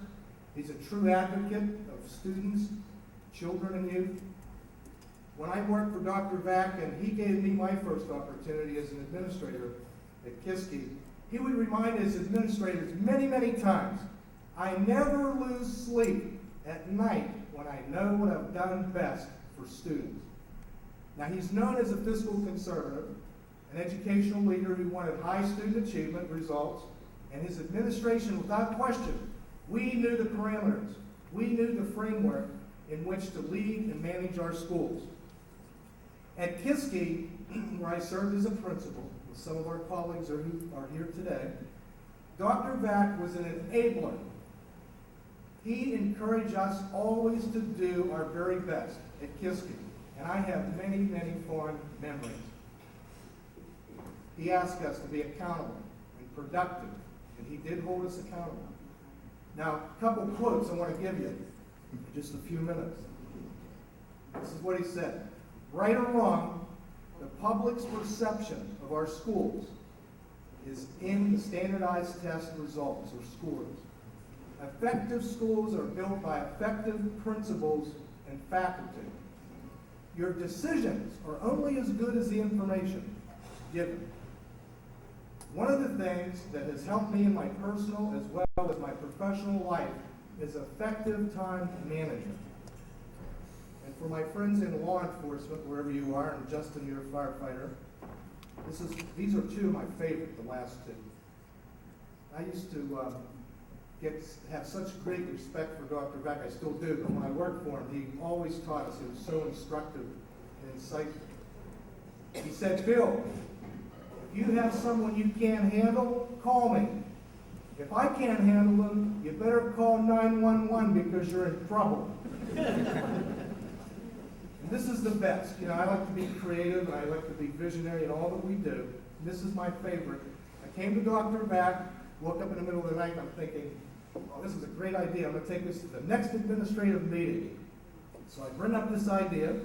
He's a true advocate of students' children and youth. When I worked for Dr. Vack and he gave me my first opportunity as an administrator at Kiski, he would remind his administrators many, many times, I never lose sleep at night when I know what I've done best for students. Now, he's known as a fiscal conservative, an educational leader who wanted high student achievement results, and his administration, without question, we knew the parameters. We knew the framework in which to lead and manage our schools. At Kiski, where I served as a principal, with some of our colleagues who are here today, Dr. Vack was an enabler. He encouraged us always to do our very best at Kiski, and I have many, many fond memories. He asked us to be accountable and productive, and he did hold us accountable. Now, a couple quotes I want to give you in just a few minutes. This is what he said. Right or wrong, the public's perception of our schools is in the standardized test results or scores. Effective schools are built by effective principals and faculty. Your decisions are only as good as the information given. One of the things that has helped me in my personal as well as my professional life is effective time management. And for my friends in law enforcement, wherever you are, and Justin, you're a firefighter, these are two of my favorite, the last two. I used to have such great respect for Dr. Vack, I still do, but when I worked for him, he always taught us. He was so instructive and insightful. He said, Bill, if you have someone you can't handle, call me. If I can't handle them, you better call 911 because you're in trouble. And this is the best. You know, I like to be creative and I like to be visionary in all that we do. And this is my favorite. I came to Dr. Vack, woke up in the middle of the night and I'm thinking, oh, this is a great idea. I'm going to take this to the next administrative meeting. So I bring up this idea.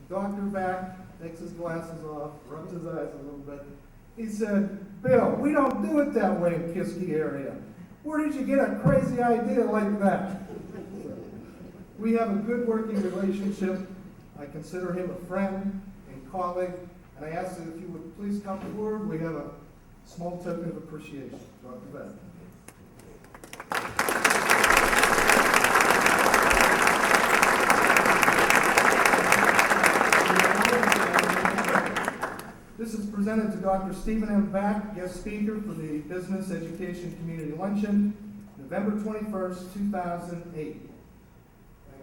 Dr. Vack takes his glasses off, rubs his eyes a little bit. He said, Bill, we don't do it that way in Kiski area. Where did you get a crazy idea like that? We have a good working relationship. I consider him a friend and colleague. And I ask that if you would please come forward, we have a small token of appreciation. Dr. Vack. This is presented to Dr. Stephen M. Vack, guest speaker for the Business Education Community Luncheon, November 21st, 2008. Thank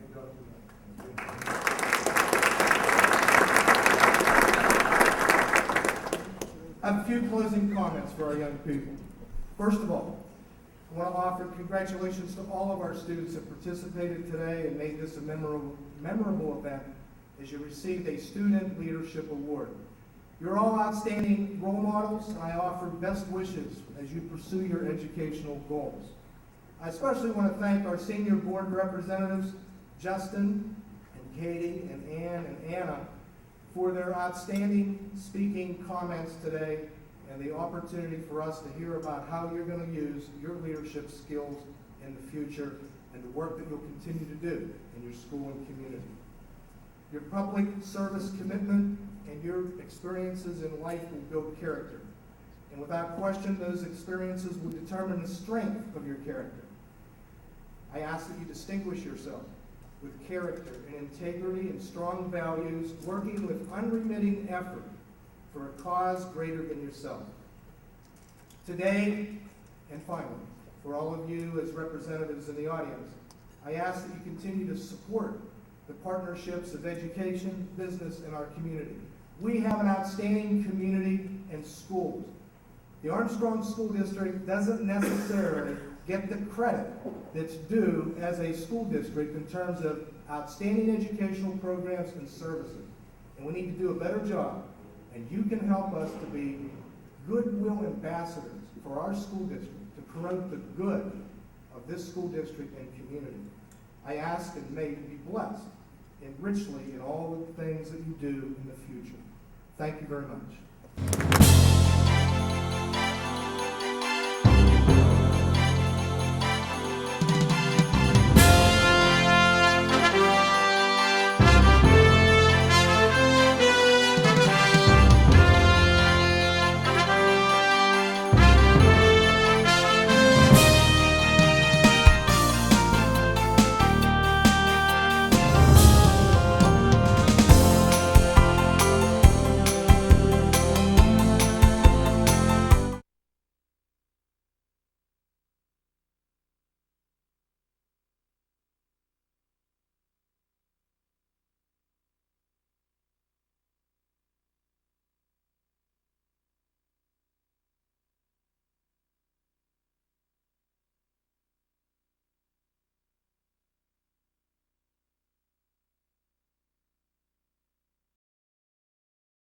you, Dr. Vack. I have a few closing comments for our young people. First of all, I want to offer congratulations to all of our students that participated today and made this a memorable event as you received a Student Leadership Award. You're all outstanding role models, and I offer best wishes as you pursue your educational goals. I especially want to thank our senior board representatives, Justin and Katie and Ann and Anna, for their outstanding speaking comments today and the opportunity for us to hear about how you're going to use your leadership skills in the future and the work that you'll continue to do in your school and community. Your public service commitment and your experiences in life will build character. And without question, those experiences will determine the strength of your character. I ask that you distinguish yourself with character and integrity and strong values, working with unremitting effort for a cause greater than yourself. Today, and finally, for all of you as representatives in the audience, I ask that you continue to support the partnerships of education, business, and our community. We have an outstanding community and schools. The Armstrong School District doesn't necessarily get the credit that's due as a school district in terms of outstanding educational programs and services. And we need to do a better job. And you can help us to be goodwill ambassadors for our school district to promote the good of this school district and community. I ask and may you be blessed and richly in all the things that you do in the future. Thank you very much.